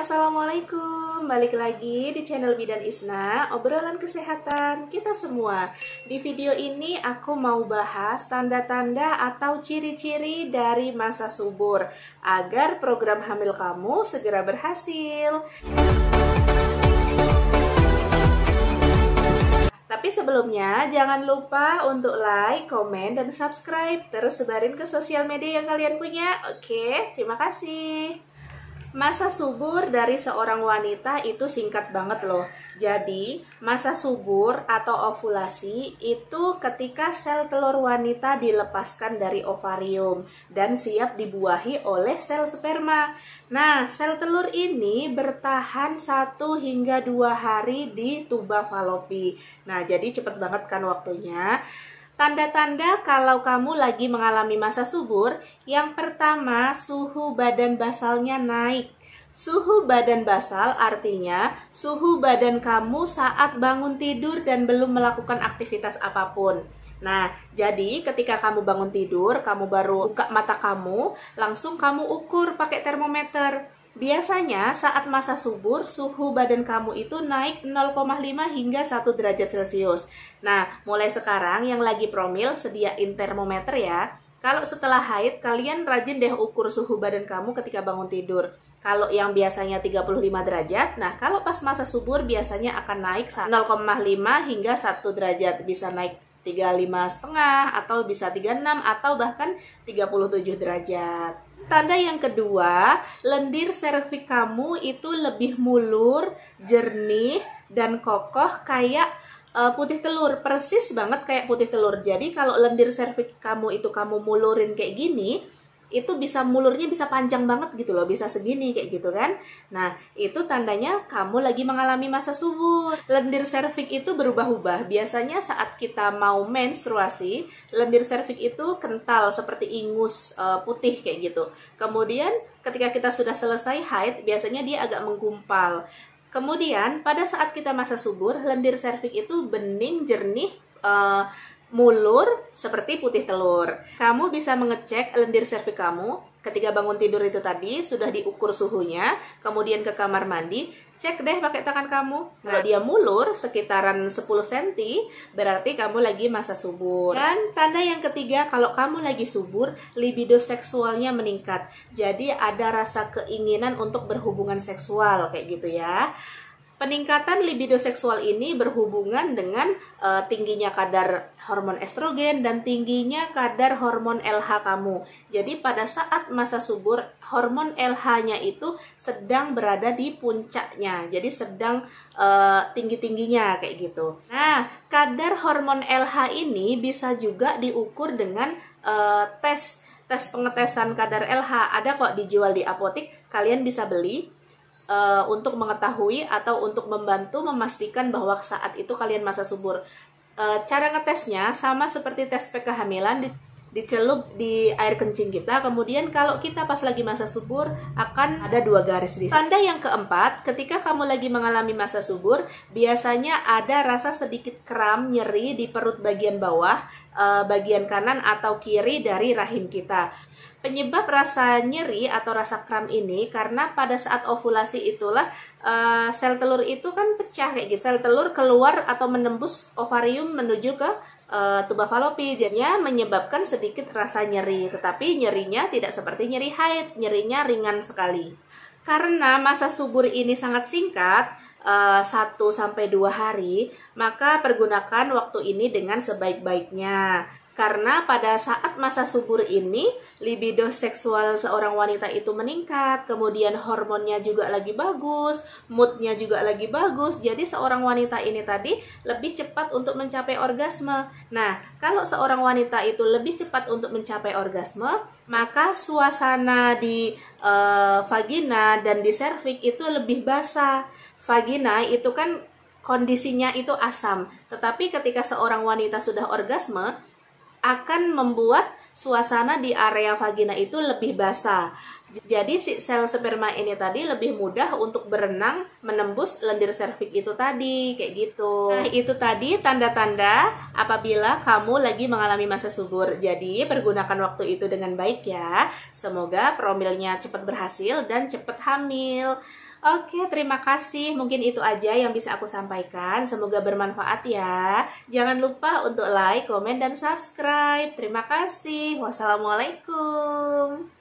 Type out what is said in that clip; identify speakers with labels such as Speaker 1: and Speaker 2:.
Speaker 1: Assalamualaikum. Balik lagi di channel Bidan Isna, obrolan kesehatan kita semua. Di video ini aku mau bahas tanda-tanda atau ciri-ciri dari masa subur agar program hamil kamu segera berhasil. Tapi sebelumnya jangan lupa untuk like, komen, dan subscribe. Terus sebarin ke sosial media yang kalian punya. Oke, terima kasih. Masa subur dari seorang wanita itu singkat banget loh. Jadi, masa subur atau ovulasi itu ketika sel telur wanita dilepaskan dari ovarium dan siap dibuahi oleh sel sperma. Nah, sel telur ini bertahan 1 hingga 2 hari di tuba falopi. Nah, jadi cepet banget kan waktunya. Tanda-tanda kalau kamu lagi mengalami masa subur, yang pertama suhu badan basalnya naik. Suhu badan basal artinya suhu badan kamu saat bangun tidur dan belum melakukan aktivitas apapun. Nah, jadi ketika kamu bangun tidur, kamu baru buka mata kamu, langsung kamu ukur pakai termometer. Biasanya saat masa subur, suhu badan kamu itu naik 0,5 hingga 1 derajat Celcius. Nah, mulai sekarang yang lagi promil, sediain termometer ya. Kalau setelah haid, kalian rajin deh ukur suhu badan kamu ketika bangun tidur. Kalau yang biasanya 35 derajat, nah kalau pas masa subur biasanya akan naik 0,5 hingga 1 derajat. Bisa naik 35,5 atau bisa 36 atau bahkan 37 derajat. Tanda yang kedua, lendir serviks kamu itu lebih mulur, jernih, dan kokoh kayak putih telur. Persis banget kayak putih telur. Jadi kalau lendir serviks kamu itu kamu mulurin kayak gini, itu bisa mulurnya bisa panjang banget gitu loh, bisa segini kayak gitu kan. Nah, itu tandanya kamu lagi mengalami masa subur. Lendir serviks itu berubah-ubah. Biasanya saat kita mau menstruasi, lendir serviks itu kental seperti ingus putih kayak gitu. Kemudian ketika kita sudah selesai haid, biasanya dia agak menggumpal. Kemudian pada saat kita masa subur, lendir serviks itu bening, jernih, mulur seperti putih telur. Kamu bisa mengecek lendir serviks kamu ketika bangun tidur itu tadi, sudah diukur suhunya, kemudian ke kamar mandi, cek deh pakai tangan kamu. Nah, dia mulur sekitaran 10 cm, berarti kamu lagi masa subur. Dan tanda yang ketiga, kalau kamu lagi subur, libido seksualnya meningkat. Jadi ada rasa keinginan untuk berhubungan seksual kayak gitu ya. Peningkatan libido seksual ini berhubungan dengan tingginya kadar hormon estrogen dan tingginya kadar hormon LH kamu. Jadi pada saat masa subur, hormon LH-nya itu sedang berada di puncaknya. Jadi sedang tinggi-tingginya kayak gitu. Nah, kadar hormon LH ini bisa juga diukur dengan tes pengetesan kadar LH. Ada kok dijual di apotik, kalian bisa beli. Untuk mengetahui atau untuk membantu memastikan bahwa saat itu kalian masa subur. Cara ngetesnya sama seperti tes kehamilan, dicelup di air kencing kita. Kemudian kalau kita pas lagi masa subur akan ada 2 garis di sana. Tanda yang keempat, ketika kamu lagi mengalami masa subur, biasanya ada rasa sedikit kram, nyeri di perut bagian bawah, bagian kanan atau kiri dari rahim kita. Penyebab rasa nyeri atau rasa kram ini karena pada saat ovulasi itulah sel telur itu kan pecah kayak gitu. Sel telur keluar atau menembus ovarium menuju ke tuba falopi, jadinya menyebabkan sedikit rasa nyeri. Tetapi nyerinya tidak seperti nyeri haid, nyerinya ringan sekali. Karena masa subur ini sangat singkat, 1-2 hari, maka pergunakan waktu ini dengan sebaik-baiknya. Karena pada saat masa subur ini, libido seksual seorang wanita itu meningkat, kemudian hormonnya juga lagi bagus, moodnya juga lagi bagus, jadi seorang wanita ini tadi lebih cepat untuk mencapai orgasme. Nah, kalau seorang wanita itu lebih cepat untuk mencapai orgasme, maka suasana di vagina dan di serviks itu lebih basah. Vagina itu kan kondisinya itu asam, tetapi ketika seorang wanita sudah orgasme, akan membuat suasana di area vagina itu lebih basah. Jadi si sel sperma ini tadi lebih mudah untuk berenang menembus lendir serviks itu tadi, kayak gitu. Nah, itu tadi tanda-tanda apabila kamu lagi mengalami masa subur. Jadi, pergunakan waktu itu dengan baik ya. Semoga promilnya cepat berhasil dan cepat hamil. Oke, terima kasih. Mungkin itu aja yang bisa aku sampaikan. Semoga bermanfaat ya. Jangan lupa untuk like, komen, dan subscribe. Terima kasih. Wassalamualaikum.